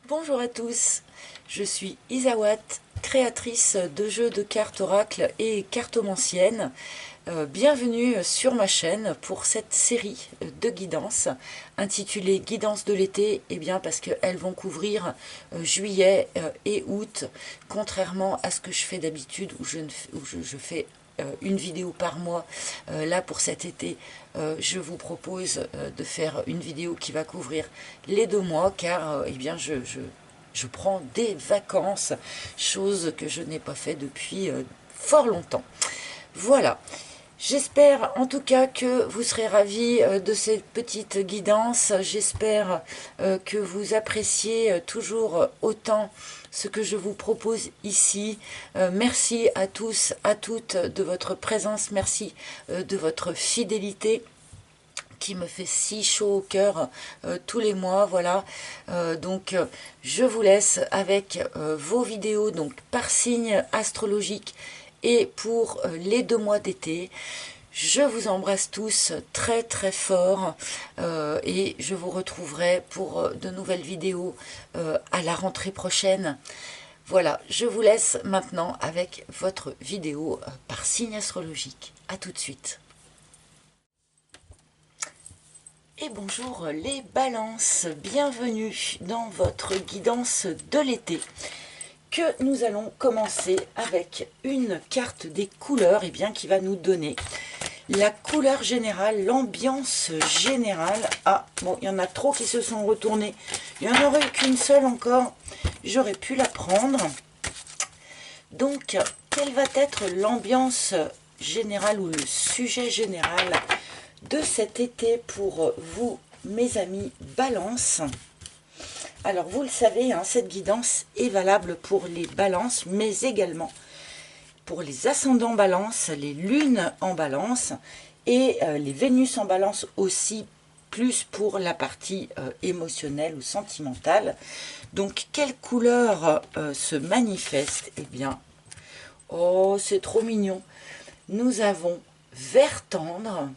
Bonjour à tous, je suis Isawat, créatrice de jeux de cartes oracle et cartomancienne. Bienvenue sur ma chaîne pour cette série de guidances intitulée Guidance de l'été, et bien parce qu'elles vont couvrir juillet et août, contrairement à ce que je fais d'habitude où je fais une vidéo par mois. Là pour cet été, je vous propose de faire une vidéo qui va couvrir les 2 mois, car eh bien je prends des vacances, chose que je n'ai pas fait depuis fort longtemps. Voilà. J'espère en tout cas que vous serez ravis de cette petite guidance. J'espère que vous appréciez toujours autant ce que je vous propose ici. Merci à tous, à toutes de votre présence. Merci de votre fidélité qui me fait si chaud au cœur tous les mois. Voilà, donc je vous laisse avec vos vidéos donc par signe astrologique et pour les 2 mois d'été. Je vous embrasse tous très très fort et je vous retrouverai pour de nouvelles vidéos à la rentrée prochaine. Voilà, je vous laisse maintenant avec votre vidéo par signe astrologique. À tout de suite. Et bonjour les balances, bienvenue dans votre guidance de l'été, que nous allons commencer avec une carte des couleurs et bien, qui va nous donner la couleur générale, l'ambiance générale. Ah, bon, il y en a trop qui se sont retournés, il n'y en aurait qu'une seule encore, j'aurais pu la prendre. Donc, quelle va être l'ambiance générale ou le sujet général de cet été pour vous, mes amis Balance? Alors, vous le savez, hein, cette guidance est valable pour les balances, mais également pour les ascendants balance, les lunes en balance et les Vénus en balance aussi, plus pour la partie émotionnelle ou sentimentale. Donc, quelle couleur se manifeste? Eh bien, oh, c'est trop mignon. Nous avons vert tendre,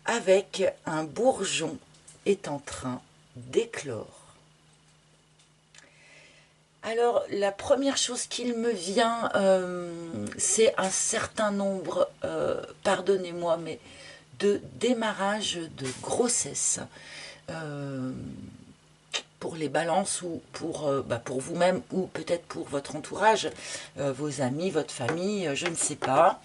avec un bourgeon est en train d'éclore. Alors, la première chose qu'il me vient, c'est un certain nombre, pardonnez-moi, mais de démarrage de grossesse. Pour les balances ou pour vous-même ou peut-être pour votre entourage, vos amis, votre famille, je ne sais pas.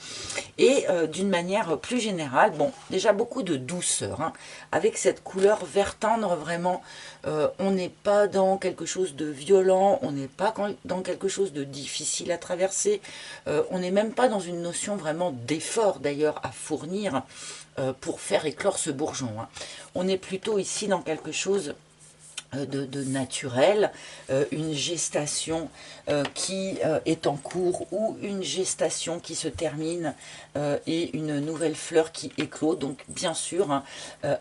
Et d'une manière plus générale, bon, déjà beaucoup de douceur, hein, avec cette couleur vert tendre, vraiment, on n'est pas dans quelque chose de violent, on n'est pas dans quelque chose de difficile à traverser, on n'est même pas dans une notion vraiment d'effort d'ailleurs à fournir pour faire éclore ce bourgeon, hein. On est plutôt ici dans quelque chose de naturel, une gestation qui est en cours ou une gestation qui se termine et une nouvelle fleur qui éclot. Donc bien sûr, hein,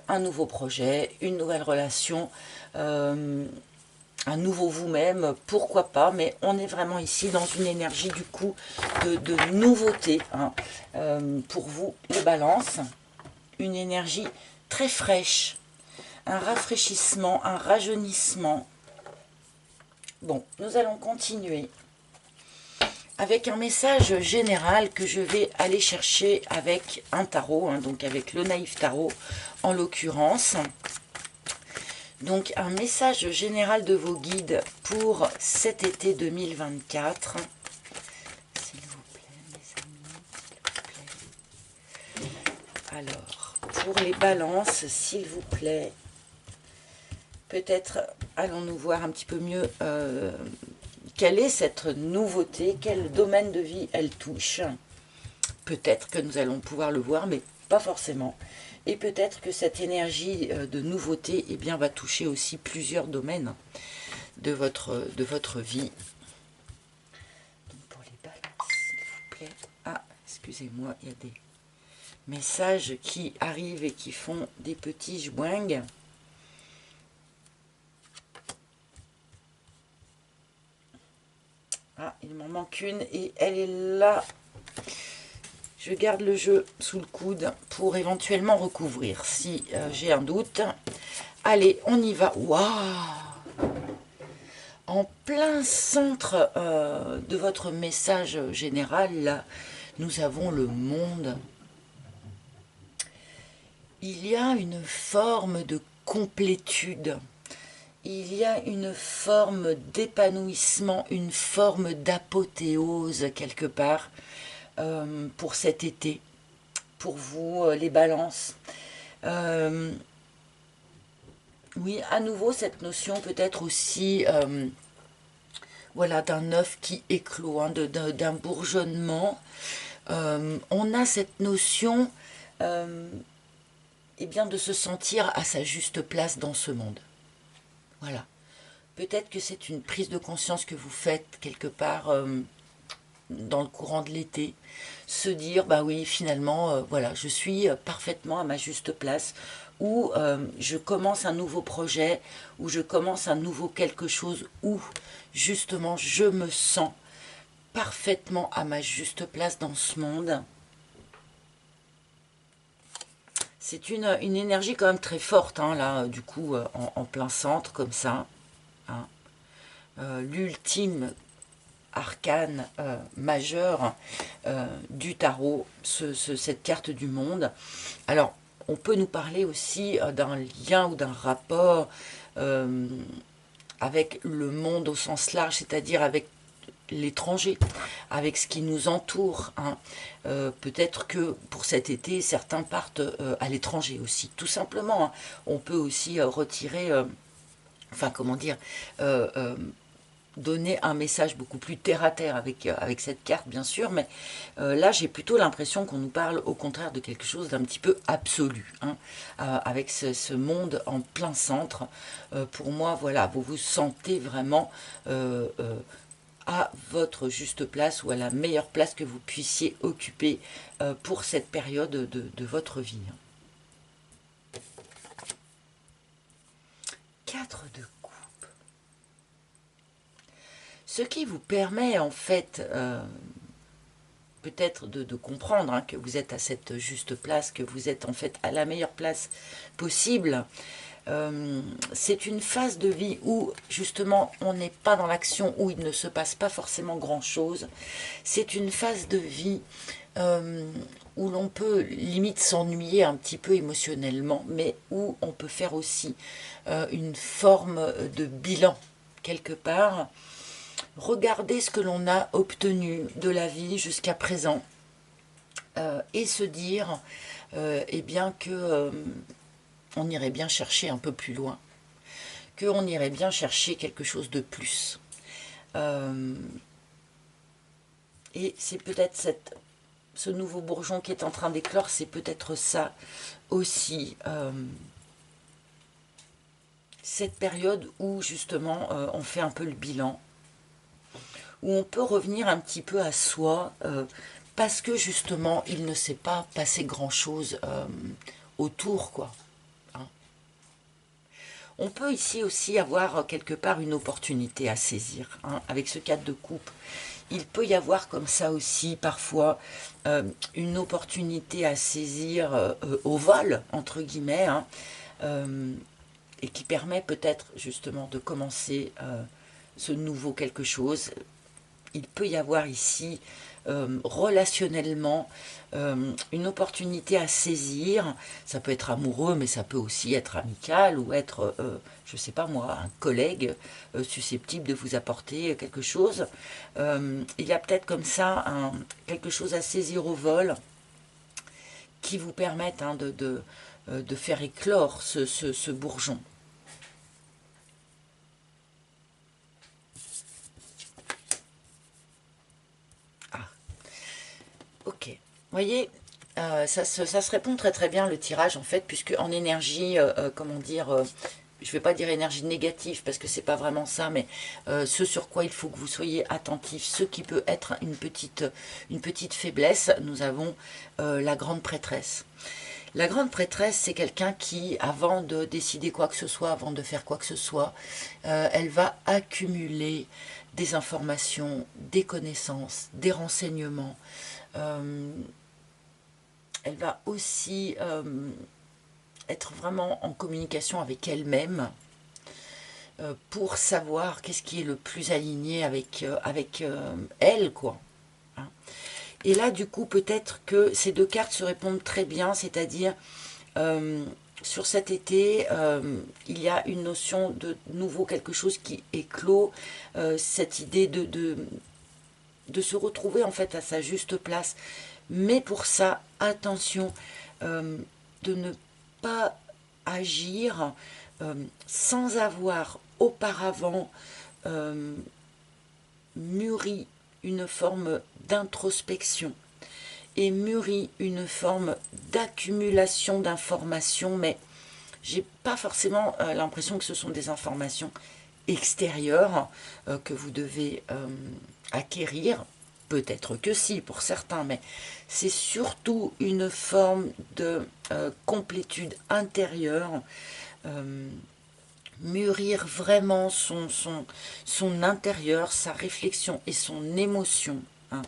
un nouveau projet, une nouvelle relation, un nouveau vous-même, pourquoi pas, mais on est vraiment ici dans une énergie du coup de nouveauté, hein, pour vous les balances, une énergie très fraîche, un rafraîchissement, un rajeunissement. Bon, nous allons continuer avec un message général que je vais aller chercher avec un tarot, hein, donc avec le naïf tarot en l'occurrence. Donc un message général de vos guides pour cet été 2024. S'il vous plaît, mes amis, s'il vous plaît. Alors, pour les balances, s'il vous plaît, peut-être allons-nous voir un petit peu mieux quelle est cette nouveauté, quel domaine de vie elle touche. Peut-être que nous allons pouvoir le voir, mais pas forcément. Et peut-être que cette énergie de nouveauté, eh bien, va toucher aussi plusieurs domaines de votre vie. Donc pour les balances, s'il vous plaît. Ah, excusez-moi, il y a des messages qui arrivent et qui font des petits joingues. Ah, il m'en manque une et elle est là. Je garde le jeu sous le coude pour éventuellement recouvrir si j'ai un doute. Allez, on y va. Waouh! En plein centre de votre message général, là, nous avons le monde. Il y a une forme de complétude. Il y a une forme d'épanouissement, une forme d'apothéose quelque part pour cet été, pour vous les balances. Oui, à nouveau cette notion peut-être aussi voilà, d'un œuf qui éclot, hein, d'un bourgeonnement. On a cette notion eh bien, de se sentir à sa juste place dans ce monde. Voilà. Peut-être que c'est une prise de conscience que vous faites quelque part dans le courant de l'été. Se dire, bah oui, finalement, voilà, je suis parfaitement à ma juste place, ou je commence un nouveau projet, ou je commence un nouveau quelque chose, où justement je me sens parfaitement à ma juste place dans ce monde. C'est une énergie quand même très forte, hein, là, du coup, en plein centre, comme ça. Hein. L'ultime arcane majeur du tarot, cette carte du monde. Alors, on peut nous parler aussi d'un lien ou d'un rapport avec le monde au sens large, c'est-à-dire avec l'étranger, avec ce qui nous entoure. Hein. Peut-être que pour cet été, certains partent à l'étranger aussi, tout simplement. Hein. On peut aussi retirer, enfin comment dire, donner un message beaucoup plus terre à terre avec cette carte, bien sûr, mais là j'ai plutôt l'impression qu'on nous parle au contraire de quelque chose d'un petit peu absolu, hein, avec ce monde en plein centre. Pour moi, voilà, vous vous sentez vraiment à votre juste place ou à la meilleure place que vous puissiez occuper pour cette période de votre vie. 4 de coupe. Ce qui vous permet en fait peut-être de comprendre hein, que vous êtes à cette juste place, que vous êtes en fait à la meilleure place possible. C'est une phase de vie où justement on n'est pas dans l'action, où il ne se passe pas forcément grand chose. C'est une phase de vie où l'on peut limite s'ennuyer un petit peu émotionnellement, mais où on peut faire aussi une forme de bilan quelque part. Regarder ce que l'on a obtenu de la vie jusqu'à présent et se dire eh bien que on irait bien chercher un peu plus loin, qu'on irait bien chercher quelque chose de plus. Et c'est peut-être ce nouveau bourgeon qui est en train d'éclore, c'est peut-être ça aussi. Cette période où justement on fait un peu le bilan, où on peut revenir un petit peu à soi, parce que justement il ne s'est pas passé grand-chose autour, quoi. Hein. On peut ici aussi avoir quelque part une opportunité à saisir, hein, avec ce 4 de coupe. Il peut y avoir comme ça aussi parfois une opportunité à saisir au vol, entre guillemets, hein, et qui permet peut-être justement de commencer ce nouveau quelque chose. Il peut y avoir ici relationnellement une opportunité à saisir. Ça peut être amoureux, mais ça peut aussi être amical ou être, je ne sais pas moi, un collègue susceptible de vous apporter quelque chose. Il y a peut-être comme ça quelque chose à saisir au vol qui vous permette hein, de faire éclore ce bourgeon. Ok, vous voyez, ça se répond très très bien le tirage en fait, puisque en énergie, comment dire, je ne vais pas dire énergie négative parce que c'est pas vraiment ça, mais ce sur quoi il faut que vous soyez attentif, ce qui peut être une petite faiblesse, nous avons la grande prêtresse. La grande prêtresse, c'est quelqu'un qui, avant de décider quoi que ce soit, avant de faire quoi que ce soit, elle va accumuler des informations, des connaissances, des renseignements. Elle va aussi être vraiment en communication avec elle-même. pour savoir qu'est-ce qui est le plus aligné avec, elle, quoi. Hein. Et là, du coup, peut-être que ces deux cartes se répondent très bien, c'est-à-dire, sur cet été, il y a une notion de nouveau, quelque chose qui éclot, cette idée de se retrouver en fait à sa juste place. Mais pour ça, attention, de ne pas agir sans avoir auparavant mûri une forme d'introspection et mûri une forme d'accumulation d'informations, mais j'ai pas forcément l'impression que ce sont des informations extérieures que vous devez acquérir. Peut-être que si, pour certains, mais c'est surtout une forme de complétude intérieure, mûrir vraiment son intérieur, sa réflexion et son émotion. Hein.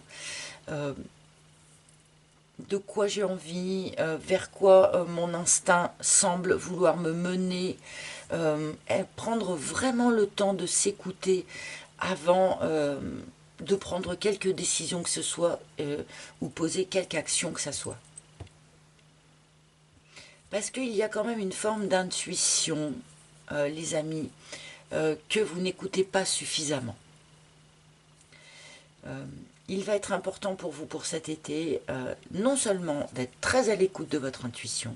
De quoi j'ai envie, vers quoi mon instinct semble vouloir me mener, prendre vraiment le temps de s'écouter avant de prendre quelque décision que ce soit ou poser quelque action que ce soit. Parce qu'il y a quand même une forme d'intuition, les amis, que vous n'écoutez pas suffisamment. Il va être important pour vous pour cet été, non seulement d'être très à l'écoute de votre intuition,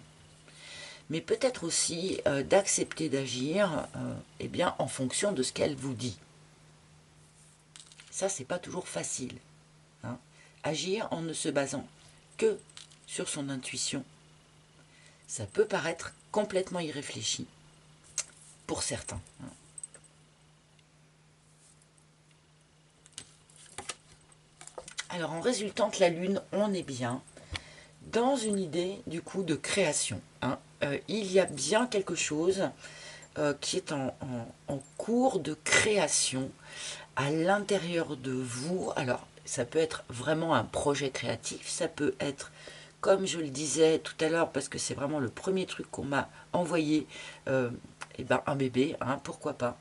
mais peut-être aussi d'accepter d'agir eh bien, en fonction de ce qu'elle vous dit. Ça, c'est pas toujours facile. Hein. Agir en ne se basant que sur son intuition, ça peut paraître complètement irréfléchi pour certains. Hein. Alors, en résultant de la Lune, on est bien dans une idée, du coup, de création. Hein. Il y a bien quelque chose qui est en cours de création à l'intérieur de vous. Alors, ça peut être vraiment un projet créatif, ça peut être, comme je le disais tout à l'heure, parce que c'est vraiment le premier truc qu'on m'a envoyé, eh ben, un bébé, hein, pourquoi pas.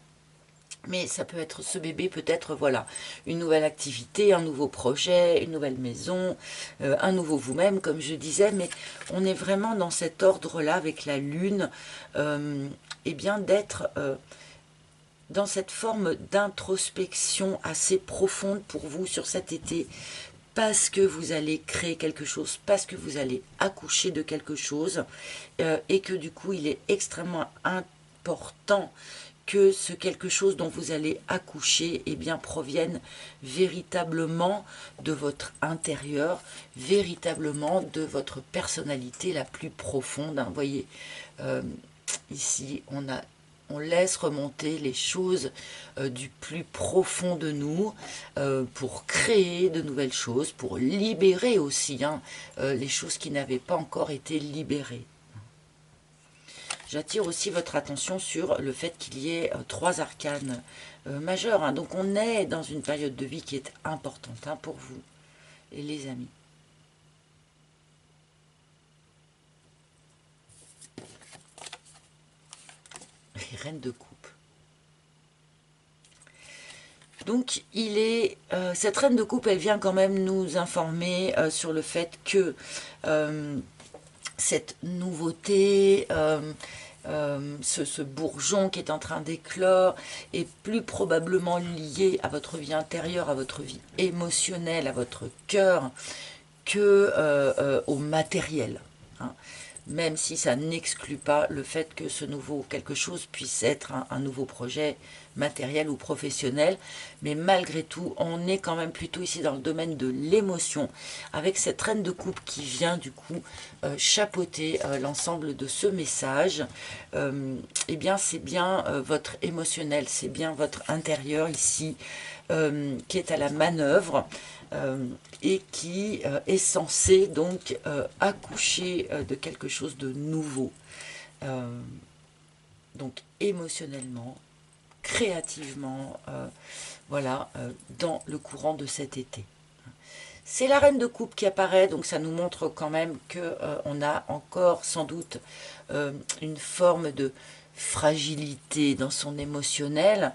Mais ça peut être ce bébé, peut-être, voilà, une nouvelle activité, un nouveau projet, une nouvelle maison, un nouveau vous-même, comme je disais, mais on est vraiment dans cet ordre-là avec la Lune, et bien d'être dans cette forme d'introspection assez profonde pour vous sur cet été, parce que vous allez créer quelque chose, parce que vous allez accoucher de quelque chose, et que du coup il est extrêmement important que ce quelque chose dont vous allez accoucher eh bien, provienne véritablement de votre intérieur, véritablement de votre personnalité la plus profonde. Hein. Vous voyez, ici, on laisse remonter les choses du plus profond de nous pour créer de nouvelles choses, pour libérer aussi hein, les choses qui n'avaient pas encore été libérées. J'attire aussi votre attention sur le fait qu'il y ait 3 arcanes majeurs. Hein. Donc on est dans une période de vie qui est importante hein, pour vous et les amis. Les reines de coupe. Donc cette reine de coupe, elle vient quand même nous informer sur le fait que cette nouveauté, ce bourgeon qui est en train d'éclore est plus probablement lié à votre vie intérieure, à votre vie émotionnelle, à votre cœur, que au matériel. Hein. Même si ça n'exclut pas le fait que ce nouveau quelque chose puisse être un nouveau projet matériel ou professionnel, mais malgré tout, on est quand même plutôt ici dans le domaine de l'émotion, avec cette reine de coupe qui vient du coup chapeauter l'ensemble de ce message. Eh bien, c'est bien votre émotionnel, c'est bien votre intérieur ici qui est à la manœuvre. Et qui est censé donc accoucher de quelque chose de nouveau. Donc émotionnellement, créativement, voilà, dans le courant de cet été. C'est la reine de coupe qui apparaît, donc ça nous montre quand même qu'on a encore sans doute une forme de fragilité dans son émotionnel,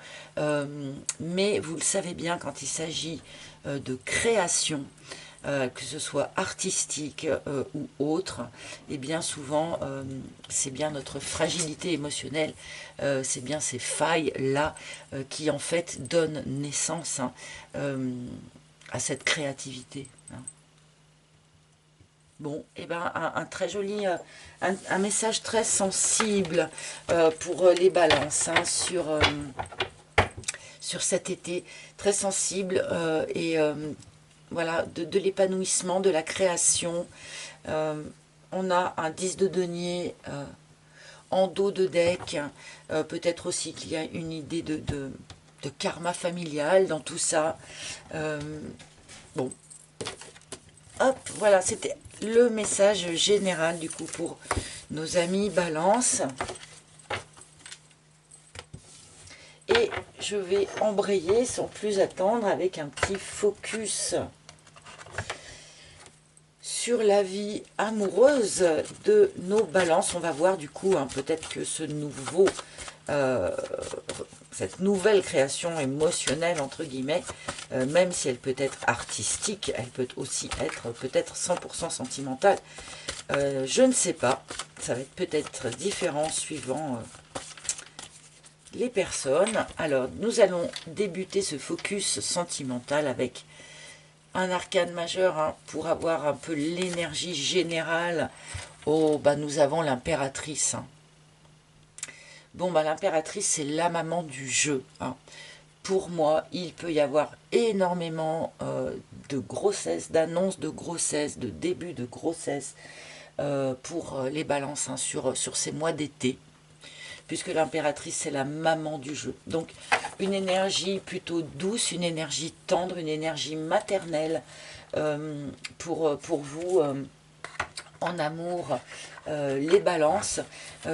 mais vous le savez bien, quand il s'agit de création, que ce soit artistique ou autre, et bien souvent c'est bien notre fragilité émotionnelle, c'est bien ces failles-là qui en fait donnent naissance à cette créativité. Bon, et ben un très joli, un message très sensible pour les balances sur cet été, très sensible et voilà, de l'épanouissement, de la création. On a un 10 de denier en dos de deck, peut-être aussi qu'il y a une idée de karma familial dans tout ça. Bon, hop, voilà, c'était le message général du coup pour nos amis Balance. Et je vais embrayer sans plus attendre avec un petit focus sur la vie amoureuse de nos balances. On va voir du coup peut-être que cette nouvelle création émotionnelle entre guillemets, même si elle peut être artistique, elle peut aussi être peut-être 100% sentimentale. Je ne sais pas, ça va être peut-être différent suivant les personnes. Alors nous allons débuter ce focus sentimental avec un arcane majeur pour avoir un peu l'énergie générale. Oh, nous avons l'impératrice. Bon, l'impératrice, c'est la maman du jeu. Pour moi, il peut y avoir énormément de grossesse, d'annonces de grossesse, de début de grossesse pour les balances sur ces mois d'été. Puisque l'impératrice, c'est la maman du jeu. Donc, une énergie plutôt douce, une énergie tendre, une énergie maternelle pour vous en amour, les balances.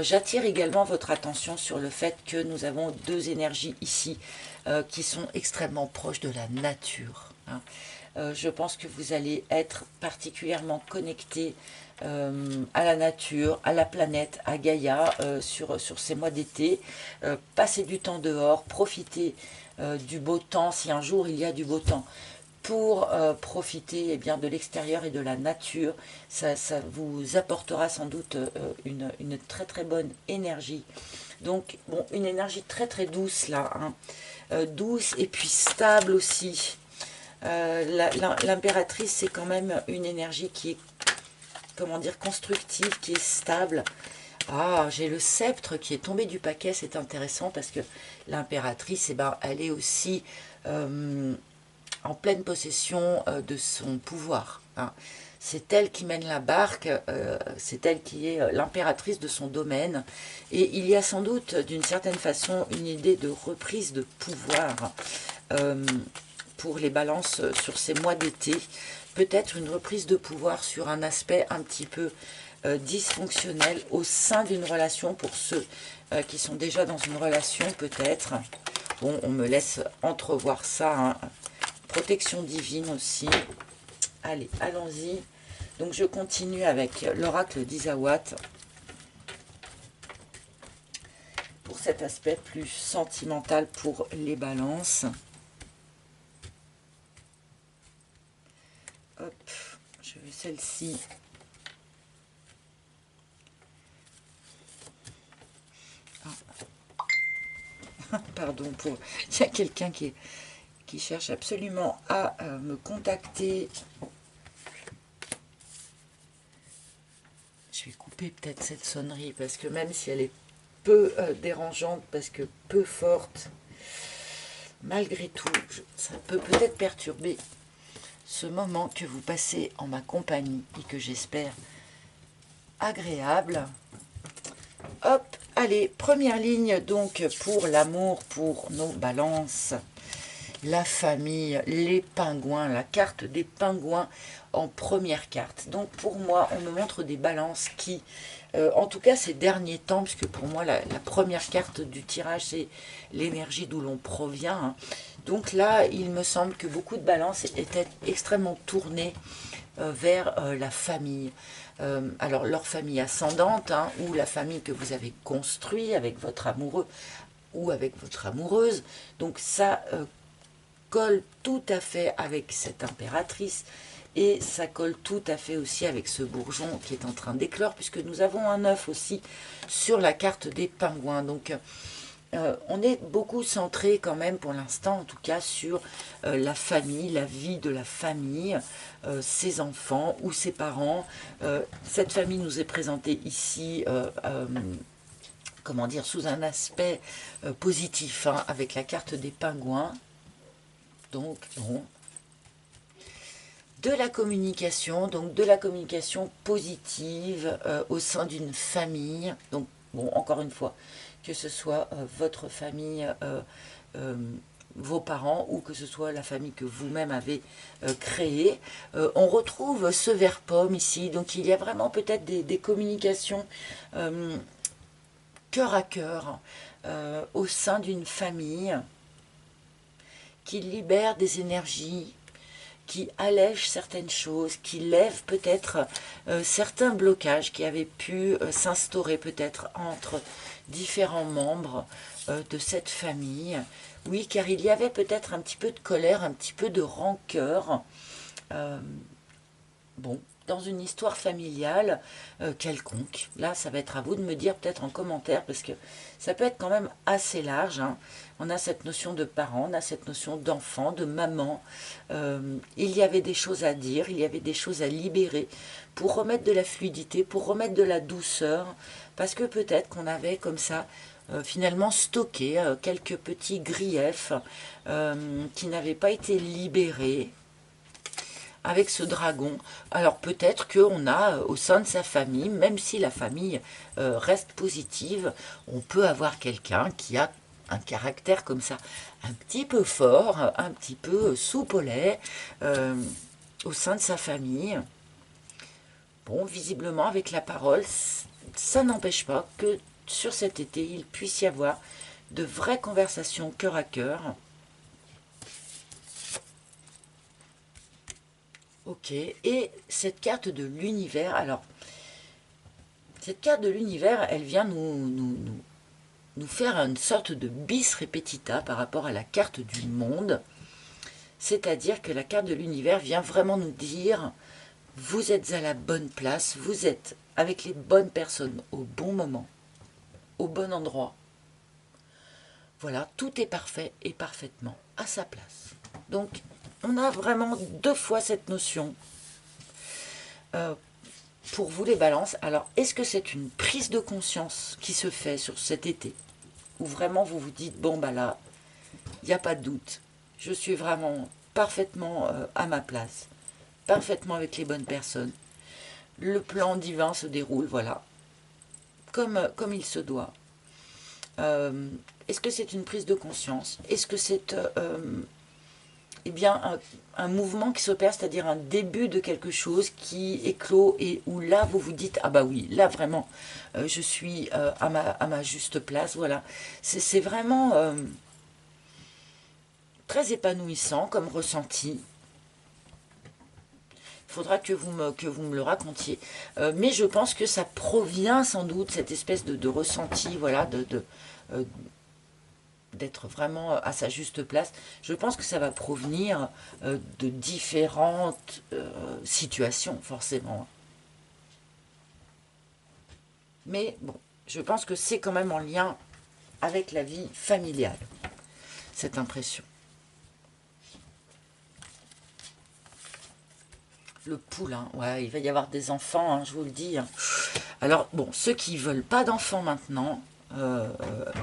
J'attire également votre attention sur le fait que nous avons deux énergies ici qui sont extrêmement proches de la nature. Je pense que vous allez être particulièrement connectés à la nature, à la planète, à Gaïa sur ces mois d'été. Passez du temps dehors, profitez du beau temps, si un jour il y a du beau temps, pour profiter bien, de l'extérieur et de la nature. Ça vous apportera sans doute une très très bonne énergie. Donc, bon, une énergie très très douce là, douce et puis stable aussi. L'impératrice, c'est quand même une énergie qui est, comment dire, constructive, qui est stable. Ah, j'ai le sceptre qui est tombé du paquet, c'est intéressant parce que l'impératrice, elle est aussi en pleine possession de son pouvoir. C'est elle qui mène la barque, c'est elle qui est l'impératrice de son domaine. Et il y a sans doute, d'une certaine façon, une idée de reprise de pouvoir pour les balances sur ces mois d'été. Peut-être une reprise de pouvoir sur un aspect un petit peu dysfonctionnel au sein d'une relation, pour ceux qui sont déjà dans une relation peut-être. Bon, on me laisse entrevoir ça, protection divine aussi. Allez, allons-y. Donc je continue avec l'oracle d'Isawat pour cet aspect plus sentimental pour les balances. Hop, je vais celle-ci. Pardon, il y a quelqu'un qui cherche absolument à me contacter. Je vais couper peut-être cette sonnerie, parce que même si elle est peu dérangeante, parce que peu forte, malgré tout, ça peut peut-être perturber ce moment que vous passez en ma compagnie et que j'espère agréable. Hop, allez, première ligne donc pour l'amour, pour nos balances, la famille, les pingouins, la carte des pingouins en première carte. Donc pour moi, on me montre des balances qui, en tout cas ces derniers temps, puisque pour moi la première carte du tirage, c'est l'énergie d'où l'on provient. Donc là, il me semble que beaucoup de balances étaient extrêmement tournées vers la famille. Alors leur famille ascendante, hein, ou la famille que vous avez construite avec votre amoureux ou avec votre amoureuse. Donc ça colle tout à fait avec cette impératrice. Et ça colle tout à fait aussi avec ce bourgeon qui est en train d'éclore, puisque nous avons un œuf aussi sur la carte des pingouins. Donc on est beaucoup centré quand même pour l'instant, en tout cas, sur la famille, la vie de la famille, ses enfants ou ses parents. Cette famille nous est présentée ici, comment dire, sous un aspect positif, hein, avec la carte des pingouins. Donc, bon, de la communication, donc de la communication positive au sein d'une famille. Donc, bon, encore une fois, que ce soit votre famille, vos parents, ou que ce soit la famille que vous-même avez créée. On retrouve ce vert pomme ici, donc il y a vraiment peut-être des communications cœur à cœur au sein d'une famille qui libère des énergies, qui allège certaines choses, qui lève peut-être certains blocages qui avaient pu s'instaurer peut-être entre différents membres de cette famille. Oui, car il y avait peut-être un petit peu de colère, un petit peu de rancœur. Bon, dans une histoire familiale quelconque. Là, ça va être à vous de me dire peut-être en commentaire, parce que ça peut être quand même assez large, hein. On a cette notion de parent, on a cette notion d'enfant, de maman. Il y avait des choses à dire, il y avait des choses à libérer pour remettre de la fluidité, pour remettre de la douceur, parce que peut-être qu'on avait comme ça finalement stocké quelques petits griefs qui n'avaient pas été libérés avec ce dragon. Alors peut-être qu'on a au sein de sa famille, même si la famille reste positive, on peut avoir quelqu'un qui a un caractère comme ça, un petit peu fort, un petit peu soupe au lait, au sein de sa famille. Bon, visiblement avec la parole, ça n'empêche pas que sur cet été, il puisse y avoir de vraies conversations cœur à cœur. Ok, et cette carte de l'univers, alors, cette carte de l'univers, elle vient nous faire une sorte de bis repetita par rapport à la carte du monde. C'est-à-dire que la carte de l'univers vient vraiment nous dire, vous êtes à la bonne place, vous êtes avec les bonnes personnes au bon moment, au bon endroit. Voilà, tout est parfait et parfaitement à sa place. Donc, on a vraiment deux fois cette notion. Pour vous les balances, alors est-ce que c'est une prise de conscience qui se fait sur cet été, où vraiment vous vous dites, bon bah là, il n'y a pas de doute, je suis vraiment parfaitement à ma place, parfaitement avec les bonnes personnes, le plan divin se déroule, voilà, comme il se doit. Est-ce que c'est une prise de conscience? Est-ce que c'est eh bien, un mouvement qui s'opère, c'est-à-dire un début de quelque chose qui éclot et où là, vous vous dites, ah bah oui, là vraiment, je suis à ma juste place, voilà. C'est vraiment très épanouissant comme ressenti. Il faudra que vous me le racontiez. Mais je pense que ça provient sans doute, cette espèce de ressenti, voilà, d'être vraiment à sa juste place. Je pense que ça va provenir de différentes situations, forcément. Mais bon, je pense que c'est quand même en lien avec la vie familiale, cette impression. Le poulain, ouais, il va y avoir des enfants, hein, je vous le dis. Hein. Alors, bon, ceux qui ne veulent pas d'enfants maintenant,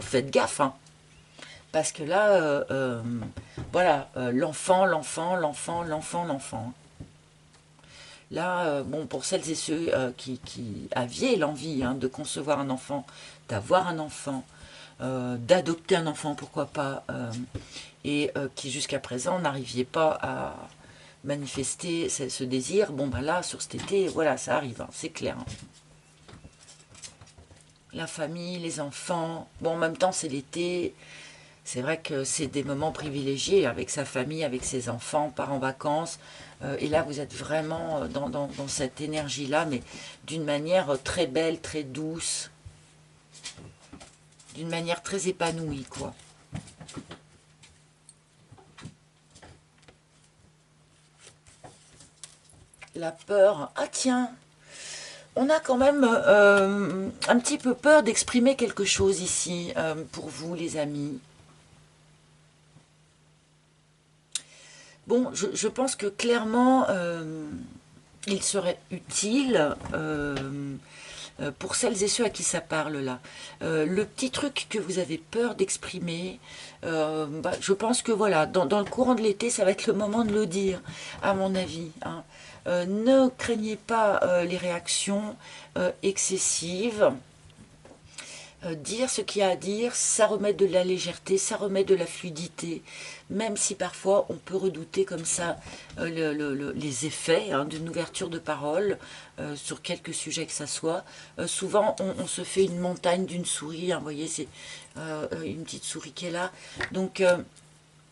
faites gaffe, hein. Parce que là, voilà, l'enfant. Là, bon, pour celles et ceux qui aviez l'envie de concevoir un enfant, d'avoir un enfant, d'adopter un enfant, pourquoi pas, et qui jusqu'à présent n'arriviez pas à manifester ce désir, bon, ben là, sur cet été, voilà, ça arrive, hein, c'est clair. Hein. La famille, les enfants, bon, en même temps, c'est l'été. C'est vrai que c'est des moments privilégiés avec sa famille, avec ses enfants, part en vacances. Et là, vous êtes vraiment dans cette énergie-là, mais d'une manière très belle, très douce, d'une manière très épanouie, quoi. La peur. Ah tiens, on a quand même un petit peu peur d'exprimer quelque chose ici, pour vous, les amis. Bon, je pense que clairement, il serait utile, pour celles et ceux à qui ça parle là, le petit truc que vous avez peur d'exprimer, bah, je pense que voilà, dans le courant de l'été, ça va être le moment de le dire, à mon avis, hein. Ne craignez pas les réactions excessives. Dire ce qu'il y a à dire, ça remet de la légèreté, ça remet de la fluidité, même si parfois on peut redouter comme ça les effets, hein, d'une ouverture de parole sur quelques sujets que ça soit. Souvent on se fait une montagne d'une souris, hein, vous voyez, c'est une petite souris qui est là. Donc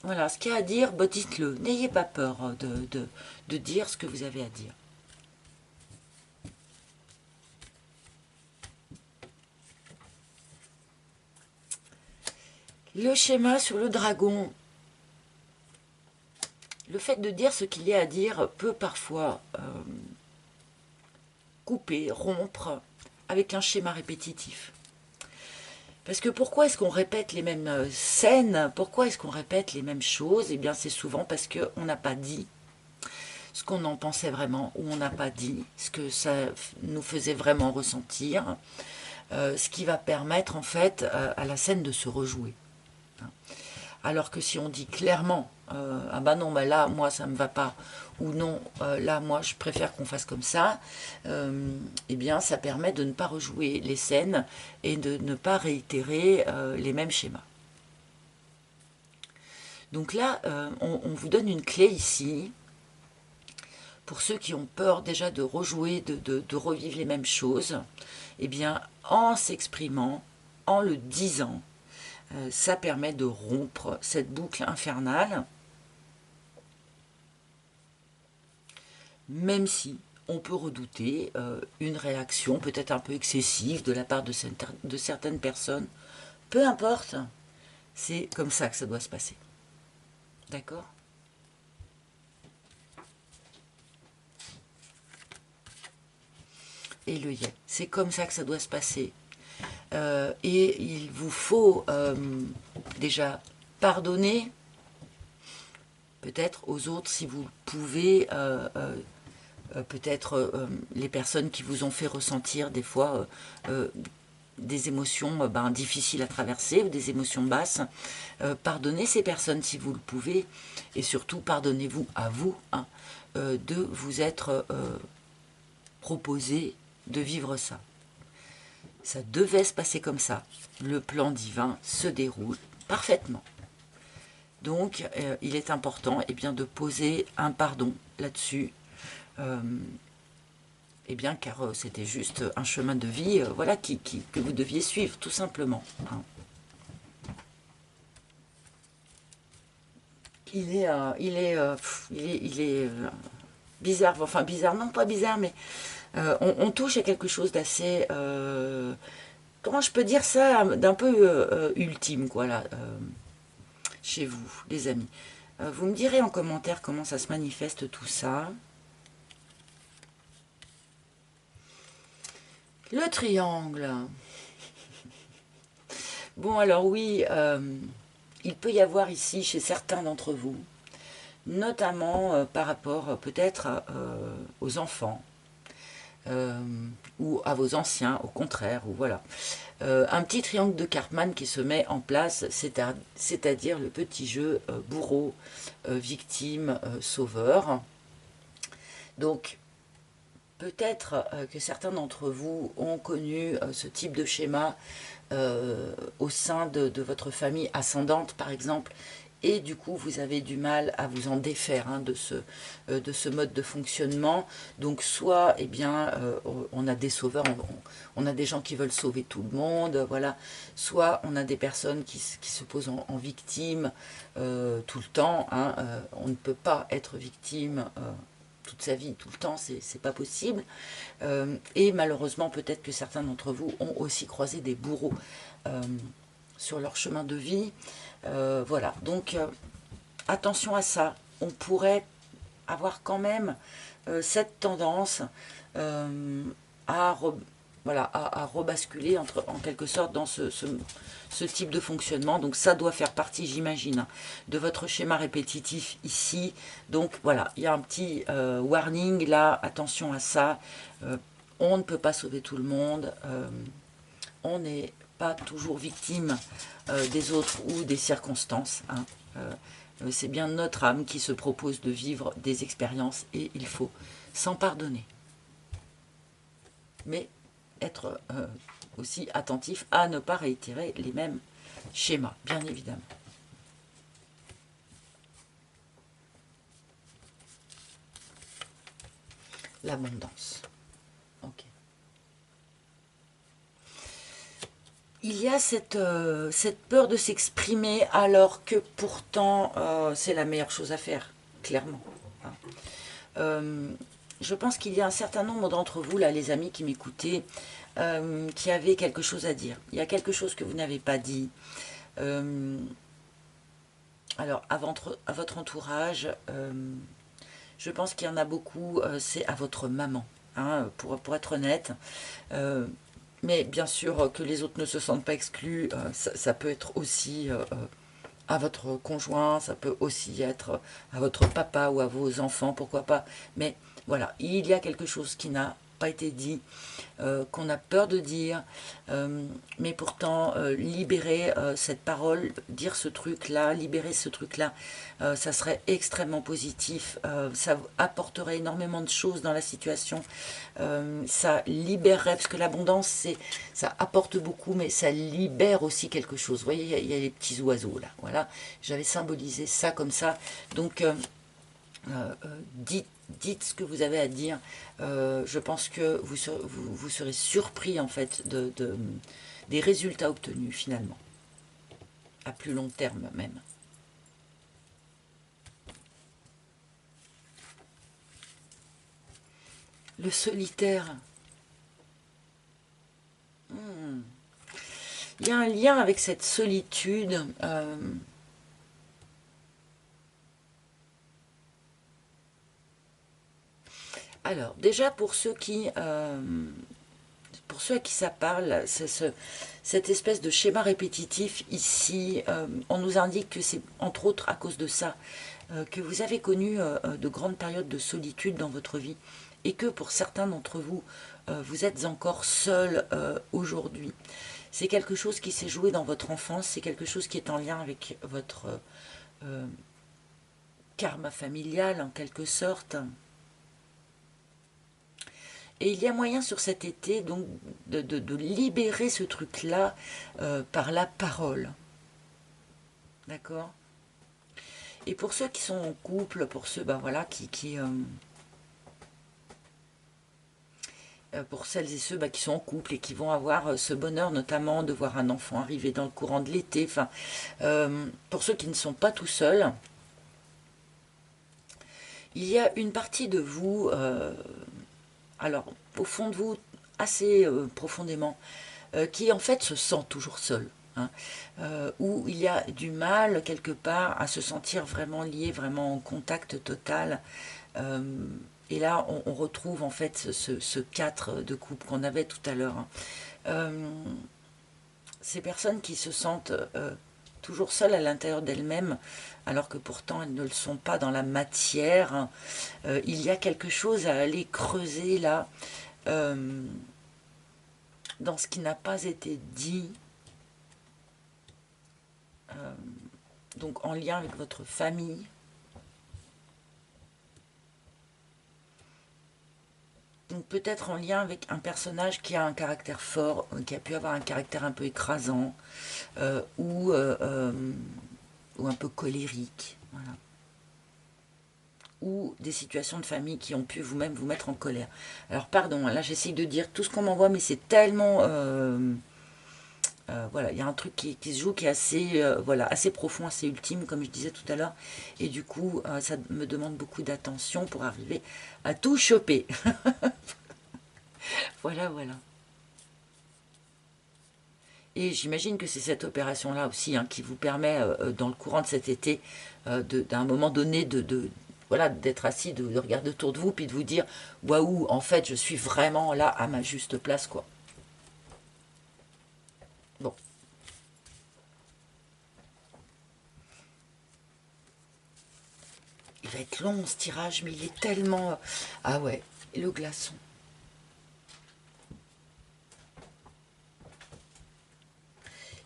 voilà, ce qu'il y a à dire, bah, dites-le, n'ayez pas peur de dire ce que vous avez à dire. Le schéma sur le dragon. Le fait de dire ce qu'il y a à dire peut parfois couper, rompre avec un schéma répétitif. Parce que pourquoi est-ce qu'on répète les mêmes scènes? Pourquoi est-ce qu'on répète les mêmes choses? Eh bien c'est souvent parce qu'on n'a pas dit ce qu'on en pensait vraiment, ou on n'a pas dit ce que ça nous faisait vraiment ressentir, ce qui va permettre en fait à la scène de se rejouer. Alors que si on dit clairement, ah bah non, bah là, moi, ça ne me va pas, ou non, là, moi, je préfère qu'on fasse comme ça, eh bien, ça permet de ne pas rejouer les scènes et de ne pas réitérer les mêmes schémas. Donc là, on vous donne une clé ici, pour ceux qui ont peur déjà de rejouer, de revivre les mêmes choses, eh bien, en s'exprimant, en le disant, ça permet de rompre cette boucle infernale, même si on peut redouter une réaction peut-être un peu excessive de la part de certaines personnes. Peu importe, c'est comme ça que ça doit se passer. D'accord? Et le yé, c'est comme ça que ça doit se passer. Et il vous faut déjà pardonner, peut-être aux autres si vous pouvez, peut-être les personnes qui vous ont fait ressentir des fois des émotions difficiles à traverser ou des émotions basses. Pardonnez ces personnes si vous le pouvez, et surtout pardonnez-vous à vous, hein, de vous être proposé de vivre ça. Ça devait se passer comme ça. Le plan divin se déroule parfaitement. Donc, il est important bien, de poser un pardon là-dessus. Bien, car c'était juste un chemin de vie voilà, que vous deviez suivre, tout simplement. Hein. Il est bizarre, enfin bizarre, non pas bizarre, mais on touche à quelque chose d'assez, comment je peux dire ça, d'un peu ultime, quoi, là, chez vous, les amis. Vous me direz en commentaire comment ça se manifeste tout ça. Le triangle. Bon, alors oui, il peut y avoir ici, chez certains d'entre vous, notamment par rapport peut-être aux enfants, ou à vos anciens, au contraire, ou voilà. Un petit triangle de Karpman qui se met en place, c'est-à-dire le petit jeu bourreau, victime, sauveur. Donc, peut-être que certains d'entre vous ont connu ce type de schéma au sein de votre famille ascendante, par exemple, et du coup vous avez du mal à vous en défaire hein, de ce mode de fonctionnement. Donc soit eh bien on a des sauveurs, on a des gens qui veulent sauver tout le monde, voilà. Soit on a des personnes qui se posent en victime tout le temps, hein, on ne peut pas être victime toute sa vie, tout le temps, c'est pas possible. Et malheureusement, peut-être que certains d'entre vous ont aussi croisé des bourreaux sur leur chemin de vie. Voilà, donc attention à ça. On pourrait avoir quand même cette tendance à, voilà, à rebasculer en quelque sorte dans ce type de fonctionnement. Donc ça doit faire partie, j'imagine, de votre schéma répétitif ici. Donc voilà, il y a un petit warning là, attention à ça. On ne peut pas sauver tout le monde. On n'est pas toujours victime des autres ou des circonstances. Hein. C'est bien notre âme qui se propose de vivre des expériences et il faut s'en pardonner. Mais être aussi attentif à ne pas réitérer les mêmes schémas, bien évidemment. L'abondance. Ok. Il y a cette peur de s'exprimer alors que pourtant c'est la meilleure chose à faire, clairement. Je pense qu'il y a un certain nombre d'entre vous, là, les amis qui m'écoutaient, qui avaient quelque chose à dire. Il y a quelque chose que vous n'avez pas dit. Alors, à votre entourage, je pense qu'il y en a beaucoup, c'est à votre maman, hein, pour être honnête. Mais bien sûr que les autres ne se sentent pas exclus, ça peut être aussi à votre conjoint, ça peut aussi être à votre papa ou à vos enfants, pourquoi pas. Mais voilà, il y a quelque chose qui n'a pas été dit, qu'on a peur de dire, mais pourtant libérer cette parole, dire ce truc-là, libérer ce truc-là, ça serait extrêmement positif, ça apporterait énormément de choses dans la situation, ça libérerait, parce que l'abondance, ça apporte beaucoup, mais ça libère aussi quelque chose. Vous voyez, il y a les petits oiseaux là, voilà, j'avais symbolisé ça comme ça, donc dites ce que vous avez à dire. Je pense que vous serez surpris en fait des résultats obtenus finalement, à plus long terme même. Le solitaire. Il y a un lien avec cette solitude. Alors, déjà pour ceux à qui ça parle, cette espèce de schéma répétitif ici, on nous indique que c'est entre autres à cause de ça que vous avez connu de grandes périodes de solitude dans votre vie et que pour certains d'entre vous, vous êtes encore seul aujourd'hui. C'est quelque chose qui s'est joué dans votre enfance, c'est quelque chose qui est en lien avec votre karma familial en quelque sorte. Et il y a moyen sur cet été donc de libérer ce truc-là par la parole. D'accord? Et pour ceux qui sont en couple, pour ceux ben voilà, pour celles et ceux qui sont en couple et qui vont avoir ce bonheur notamment de voir un enfant arriver dans le courant de l'été, enfin, pour ceux qui ne sont pas tout seuls, il y a une partie de vous, alors au fond de vous, assez profondément, qui en fait se sent toujours seul. Hein, où il y a du mal quelque part à se sentir vraiment lié, vraiment en contact total. Et là, on retrouve en fait ce 4 de coupe qu'on avait tout à l'heure. Hein. Ces personnes qui se sentent toujours seules à l'intérieur d'elles-mêmes, alors que pourtant elles ne le sont pas dans la matière. Hein. Il y a quelque chose à aller creuser là, dans ce qui n'a pas été dit. Donc en lien avec votre famille. Donc peut-être en lien avec un personnage qui a un caractère fort, qui a pu avoir un caractère un peu écrasant, ou ou un peu colérique. Voilà. Ou des situations de famille qui ont pu vous-même vous mettre en colère. Alors pardon, là j'essaye de dire tout ce qu'on m'envoie, mais c'est tellement... voilà, il y a un truc qui se joue qui est assez, voilà, assez profond, assez ultime, comme je disais tout à l'heure. Et du coup, ça me demande beaucoup d'attention pour arriver à tout choper. Voilà, voilà. Et j'imagine que c'est cette opération-là aussi hein, qui vous permet, dans le courant de cet été, d'un moment donné, voilà, d'être assis, de regarder autour de vous, puis de vous dire, waouh, en fait, je suis vraiment là à ma juste place, quoi. Bon, il va être long ce tirage, mais il est tellement... Ah ouais, et le glaçon.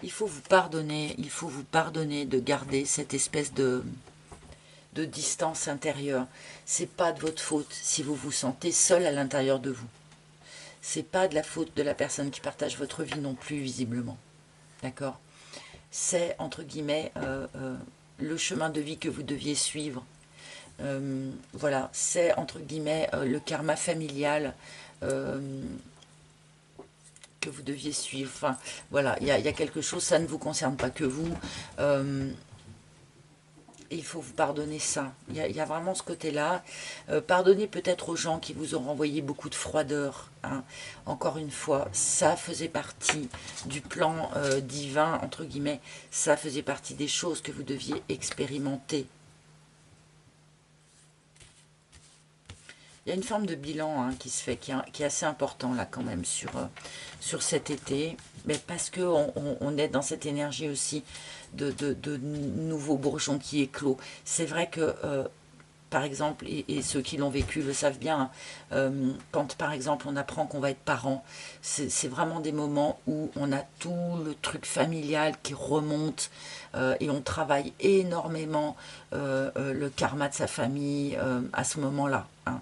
Il faut vous pardonner de garder cette espèce de distance intérieure. C'est pas de votre faute si vous vous sentez seul à l'intérieur de vous. C'est pas de la faute de la personne qui partage votre vie non plus, visiblement. D'accord? C'est, entre guillemets, le chemin de vie que vous deviez suivre. Voilà, c'est, entre guillemets, le karma familial que vous deviez suivre. Enfin, voilà, il y a quelque chose, ça ne vous concerne pas que vous. Et il faut vous pardonner ça. Il y a vraiment ce côté-là. Pardonnez peut-être aux gens qui vous ont renvoyé beaucoup de froideur. Hein. Encore une fois, ça faisait partie du plan divin, entre guillemets. Ça faisait partie des choses que vous deviez expérimenter. Il y a une forme de bilan hein, qui se fait, qui est assez important là quand même sur cet été. Mais parce qu'on on est dans cette énergie aussi de nouveaux bourgeons qui éclosent. C'est vrai que, par exemple, et ceux qui l'ont vécu le savent bien, quand par exemple on apprend qu'on va être parent, c'est vraiment des moments où on a tout le truc familial qui remonte et on travaille énormément le karma de sa famille à ce moment-là. Hein.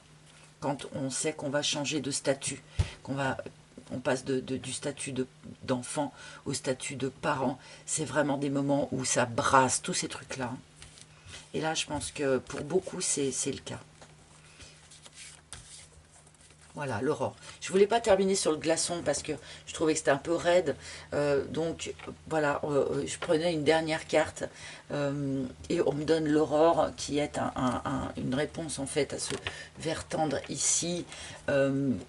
Quand on sait qu'on va changer de statut, on passe du statut d'enfant au statut de parent, c'est vraiment des moments où ça brasse tous ces trucs-là. Et là, je pense que pour beaucoup, c'est le cas. Voilà, l'aurore. Je voulais pas terminer sur le glaçon parce que je trouvais que c'était un peu raide. Donc voilà, je prenais une dernière carte et on me donne l'aurore qui est une réponse en fait à ce vert tendre ici.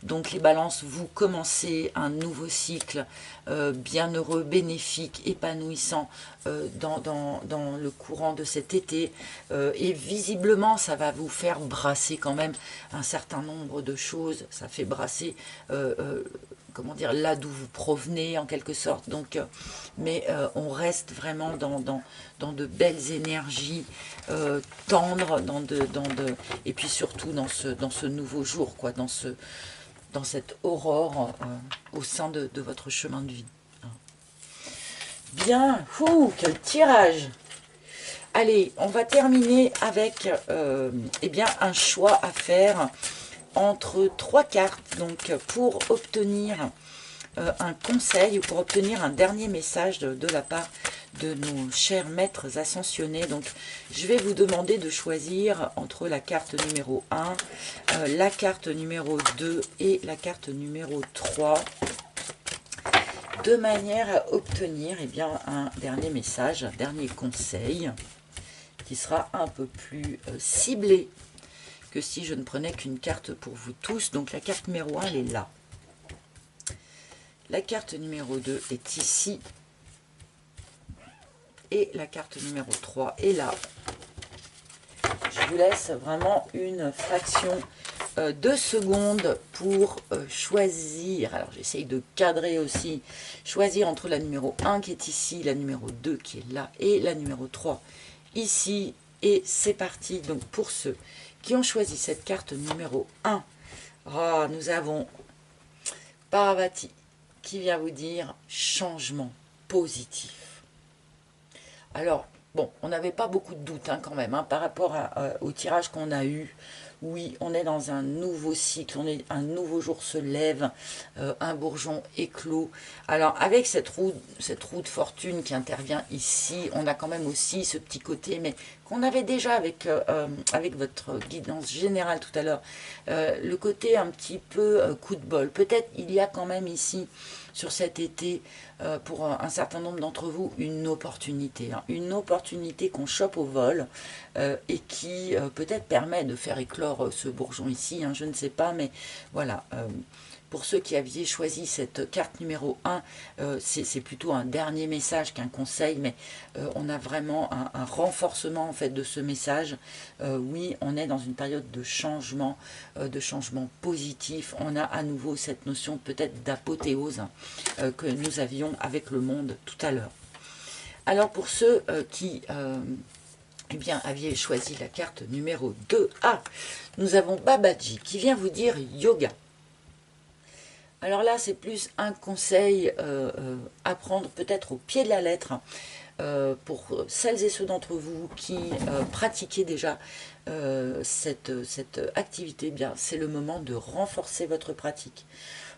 Donc les balances, vous commencez un nouveau cycle bienheureux, bénéfique, épanouissant dans le courant de cet été. Et visiblement, ça va vous faire brasser quand même un certain nombre de choses. Ça fait brasser, comment dire, là d'où vous provenez en quelque sorte. Donc, mais on reste vraiment dans de belles énergies tendres, et puis surtout dans ce nouveau jour, quoi, dans cette aurore au sein de votre chemin de vie. Bien, quel tirage! Allez, on va terminer avec eh bien, un choix à faire entre 3 cartes, donc pour obtenir un conseil ou pour obtenir un dernier message de la part de nos chers maîtres ascensionnés. Donc je vais vous demander de choisir entre la carte numéro 1, la carte numéro 2 et la carte numéro 3, de manière à obtenir eh bien, un dernier message, un dernier conseil qui sera un peu plus ciblé que si je ne prenais qu'une carte pour vous tous. Donc la carte numéro 1, elle est là. La carte numéro 2 est ici. Et la carte numéro 3 est là. Je vous laisse vraiment une fraction de secondes pour choisir. Alors j'essaye de cadrer aussi. Choisir entre la numéro 1 qui est ici, la numéro 2 qui est là et la numéro 3 ici. Et c'est parti. Donc pour ceux qui ont choisi cette carte numéro 1, nous avons Parvati qui vient vous dire changement positif. Alors, bon, on n'avait pas beaucoup de doutes hein, quand même, hein, par rapport au tirage qu'on a eu, Oui, on est dans un nouveau cycle, un nouveau jour se lève, un bourgeon éclot. Alors avec cette roue de fortune qui intervient ici, on a quand même aussi ce petit côté, mais qu'on avait déjà avec votre guidance générale tout à l'heure, le côté un petit peu coup de bol. Peut-être il y a quand même ici, sur cet été, pour un certain nombre d'entre vous, une opportunité. Hein, une opportunité qu'on chope au vol et qui peut-être permet de faire éclore ce bourgeon ici. Hein, je ne sais pas, mais voilà. Pour ceux qui aviez choisi cette carte numéro 1, c'est plutôt un dernier message qu'un conseil, mais on a vraiment un renforcement en fait de ce message. Oui, on est dans une période de changement positif. On a à nouveau cette notion peut-être d'apothéose que nous avions avec le monde tout à l'heure. Alors pour ceux qui eh bien, aviez choisi la carte numéro 2A, nous avons Babaji qui vient vous dire yoga. Alors là, c'est plus un conseil à prendre peut-être au pied de la lettre pour celles et ceux d'entre vous qui pratiquez déjà cette activité. Eh bien, c'est le moment de renforcer votre pratique.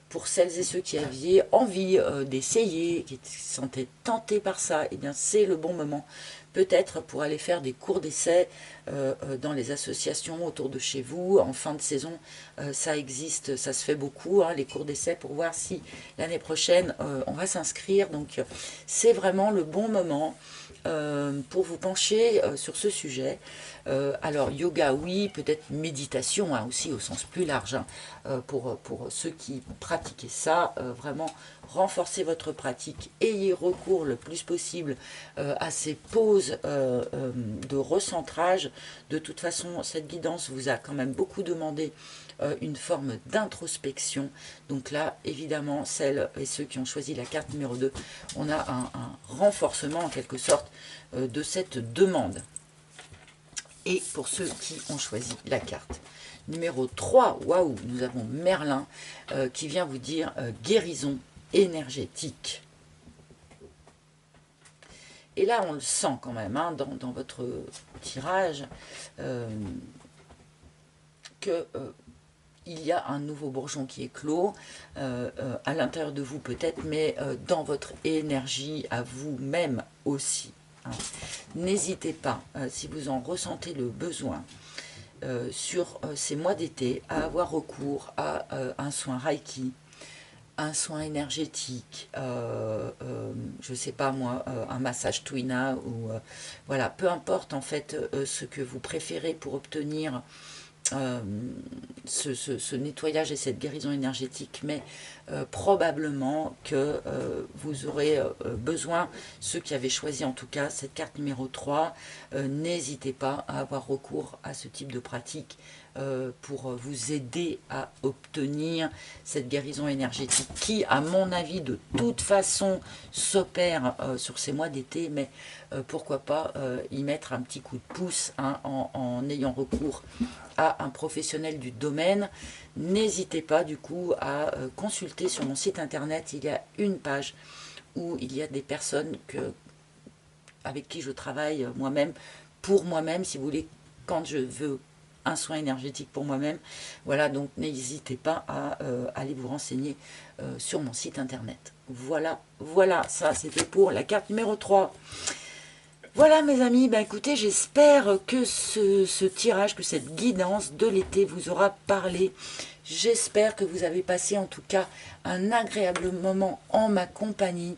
Pour celles et ceux qui aviez envie d'essayer, qui se sentaient tentés par ça, eh bien, c'est le bon moment. Peut-être pour aller faire des cours d'essai dans les associations autour de chez vous. En fin de saison, ça existe, ça se fait beaucoup, hein, les cours d'essai, pour voir si l'année prochaine, on va s'inscrire. Donc, c'est vraiment le bon moment pour vous pencher sur ce sujet. Alors, yoga, oui, peut-être méditation hein, aussi au sens plus large, hein, pour ceux qui pratiquez ça, vraiment renforcez votre pratique, ayez recours le plus possible à ces pauses de recentrage. De toute façon, cette guidance vous a quand même beaucoup demandé une forme d'introspection. Donc là, évidemment, celles et ceux qui ont choisi la carte numéro 2, on a un renforcement en quelque sorte de cette demande. Et pour ceux qui ont choisi la carte numéro 3, waouh, nous avons Merlin qui vient vous dire guérison énergétique. Et là, on le sent quand même hein, dans votre tirage que il y a un nouveau bourgeon qui est clos à l'intérieur de vous peut-être, mais dans votre énergie à vous-même aussi. Hein. N'hésitez pas, si vous en ressentez le besoin, sur ces mois d'été, à avoir recours à un soin Reiki, un soin énergétique, je sais pas moi, un massage Twina, ou voilà, peu importe en fait ce que vous préférez pour obtenir ce nettoyage et cette guérison énergétique, mais probablement que vous aurez besoin, ceux qui avaient choisi en tout cas cette carte numéro 3, n'hésitez pas à avoir recours à ce type de pratique pour vous aider à obtenir cette guérison énergétique qui, à mon avis, de toute façon s'opère sur ces mois d'été, mais pourquoi pas y mettre un petit coup de pouce hein, en ayant recours à un professionnel du domaine. N'hésitez pas du coup à consulter sur mon site internet, il y a une page où il y a des personnes avec qui je travaille moi-même, pour moi-même, si vous voulez, quand je veux un soin énergétique pour moi-même. Voilà, donc n'hésitez pas à aller vous renseigner sur mon site internet. Voilà, voilà, ça c'était pour la carte numéro 3. Voilà mes amis, ben écoutez, j'espère que ce tirage, que cette guidance de l'été vous aura parlé. J'espère que vous avez passé en tout cas un agréable moment en ma compagnie.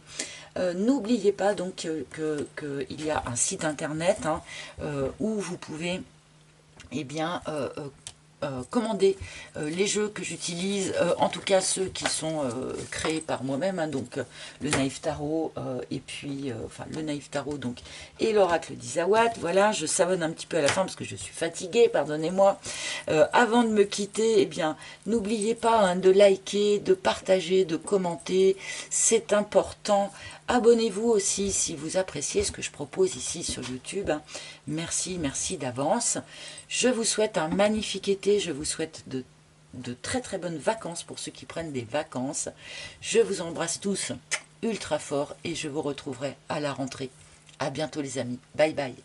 N'oubliez pas donc qu'il y a un site internet hein, où vous pouvez eh bien, commander les jeux que j'utilise, en tout cas ceux qui sont créés par moi-même, hein, donc le Naïf Tarot et puis enfin le Naïf Tarot donc et l'Oracle d'Isawat. Voilà, je savonne un petit peu à la fin parce que je suis fatiguée, pardonnez-moi. Avant de me quitter, eh bien n'oubliez pas hein, de liker, de partager, de commenter, c'est important. Abonnez-vous aussi si vous appréciez ce que je propose ici sur YouTube. Merci, merci d'avance. Je vous souhaite un magnifique été. Je vous souhaite de très très bonnes vacances pour ceux qui prennent des vacances. Je vous embrasse tous ultra fort et je vous retrouverai à la rentrée. À bientôt les amis. Bye bye.